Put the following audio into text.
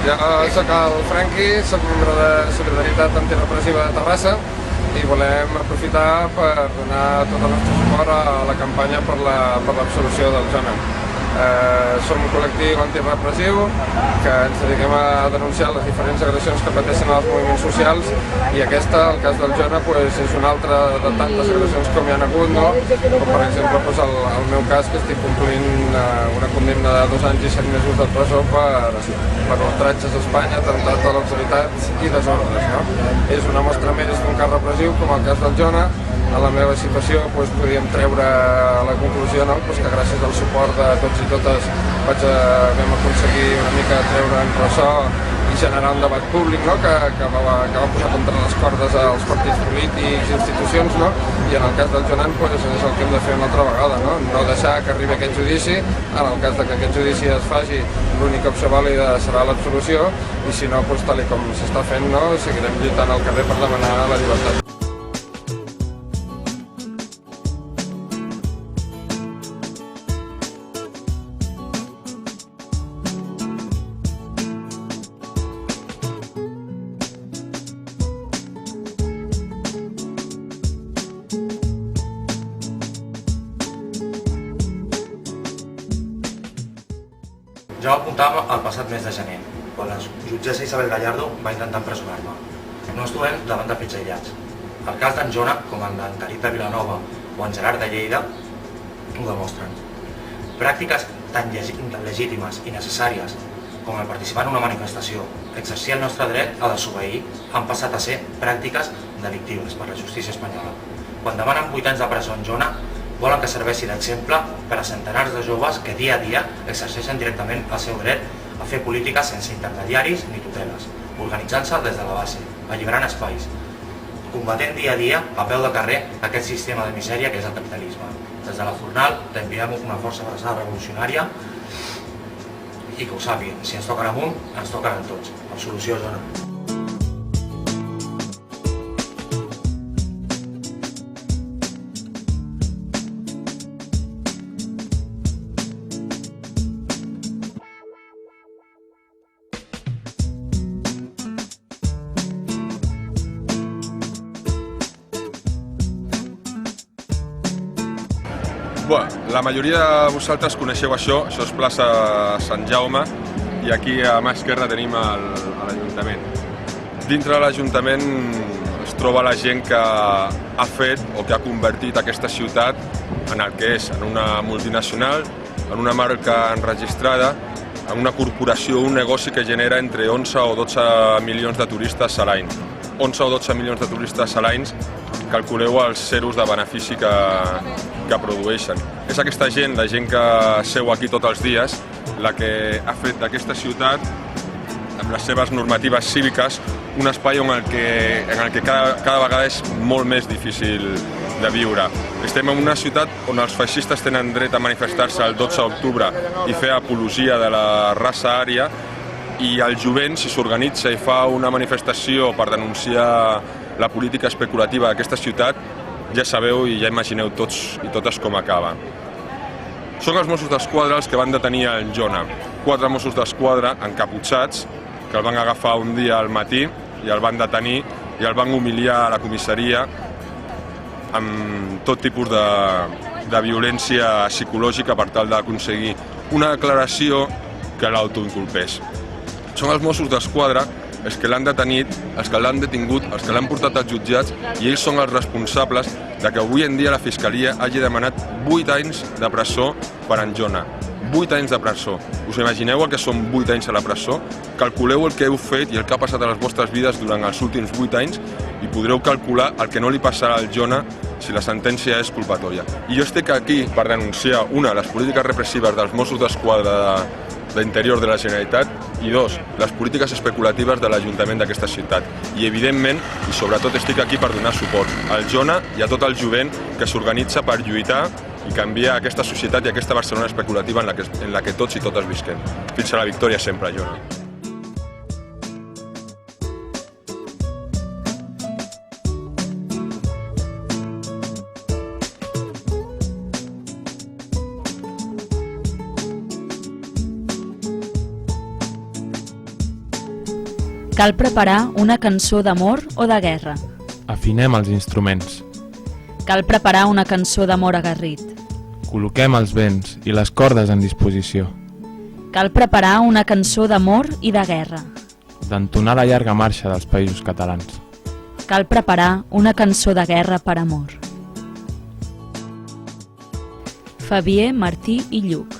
Jo soc el Franqui, soc membre de Solidaritat Antirepressiva de Terrassa i volem aprofitar per donar tot el nostre suport a la campanya per l'absolució del Jona. Som un col·lectiu antirepressiu que ens dediquem a denunciar les diferents agressions que pateixen els moviments socials i aquesta, el cas del Jona, és una altra de tantes agressions com hi ha hagut, no? Com per exemple el meu cas, que estic complint una condemna de 2 anys i 7 mesos de presó per ultratges a Espanya, atemptat a l'autoritat i desordres, no? És una mostra més d'un cas repressiu com el cas del Jona. A la meva situació podíem treure la conclusió que gràcies al suport de tots i totes vam aconseguir una mica treure en ressò i generar un debat públic que va posar contra les cordes als partits polítics i institucions, i en el cas del Jonan és el que hem de fer una altra vegada, no deixar que arribi aquest judici. En el cas que aquest judici es faci, l'única opció vàlida serà l'absolució i si no, tal com s'està fent, seguirem lluitant al carrer per demanar la llibertat. Ja ho apuntàvem el passat mes de gener, quan la jutgessa Isabel Gallardo va intentar empresonar-me. No ens trobem davant de fets aïllats. El cas d'en Jona, com el d'en Darit de Vilanova o en Gerard de Lleida, ho demostren. Pràctiques tan legítimes i necessàries com el participar en una manifestació, exercir el nostre dret a desobeir, han passat a ser pràctiques delictives per la justícia espanyola. Quan demanen 8 anys de presó en Jona, volen que serveixi d'exemple per a centenars de joves que dia a dia exerceixen directament el seu dret a fer política sense intermediaris ni tuteles, organitzant-se des de la base, alliberant espais, combatent dia a dia a peu de carrer aquest sistema de misèria que és el capitalisme. Des de la Fornal t'enviem una força abraçada revolucionària i que ho sàpiguen, si ens toquen amunt, ens toquen tots. Absolució, Jona. La majoria de vosaltres coneixeu això és plaça Sant Jaume i aquí a mà esquerra tenim l'Ajuntament. Dintre de l'Ajuntament es troba la gent que ha fet o que ha convertit aquesta ciutat en el que és, en una multinacional, en una marca enregistrada, en una corporació, un negoci que genera entre 11 o 12 milions de turistes a l'any. 11 o 12 milions de turistes a l'any, calculeu els zeros de benefici que produeixen. És aquesta gent, la gent que seu aquí tots els dies, la que ha fet d'aquesta ciutat, amb les seves normatives cíviques, un espai en el que cada vegada és molt més difícil de viure. Estem en una ciutat on els feixistes tenen dret a manifestar-se el 12 d'octubre i fer apologia de la raça ària, i el jovent, si s'organitza i fa una manifestació per denunciar la política especulativa d'aquesta ciutat, ja sabeu i ja imagineu tots i totes com acaba. Són els Mossos d'Esquadra els que van detenir en Jona. 4 Mossos d'Esquadra encaputxats que el van agafar un dia al matí i el van detenir i el van humiliar a la comissaria amb tot tipus de violència psicològica per tal d'aconseguir una declaració que l'autoinculpés. Són els Mossos d'Esquadra els que l'han detenit, els que l'han detingut, els que l'han portat als jutjats i ells són els responsables de que avui en dia la Fiscalia hagi demanat 8 anys de presó per en Jona. 8 anys de presó. Us imagineu el que són 8 anys a la presó? Calculeu el que heu fet i el que ha passat a les vostres vides durant els últims 8 anys i podreu calcular el que no li passarà al Jona si la sentència és culpatòria. I jo estic aquí per denunciar, una, les polítiques repressives dels Mossos d'Esquadra d'Interior de la Generalitat i 2, les polítiques especulatives de l'Ajuntament d'aquesta ciutat. I evidentment, i sobretot estic aquí per donar suport al Jona i a tot el jovent que s'organitza per lluitar i canviar aquesta societat i aquesta Barcelona especulativa en la que tots i totes visquem. Fins a la victòria sempre, Jona. Cal preparar una cançó d'amor o de guerra. Afinem els instruments. Cal preparar una cançó d'amor aguerrit. Col·loquem els vents i les cordes en disposició. Cal preparar una cançó d'amor i de guerra. D'entonar la llarga marxa dels països catalans. Cal preparar una cançó de guerra per amor. Fabier, Martí i Lluc.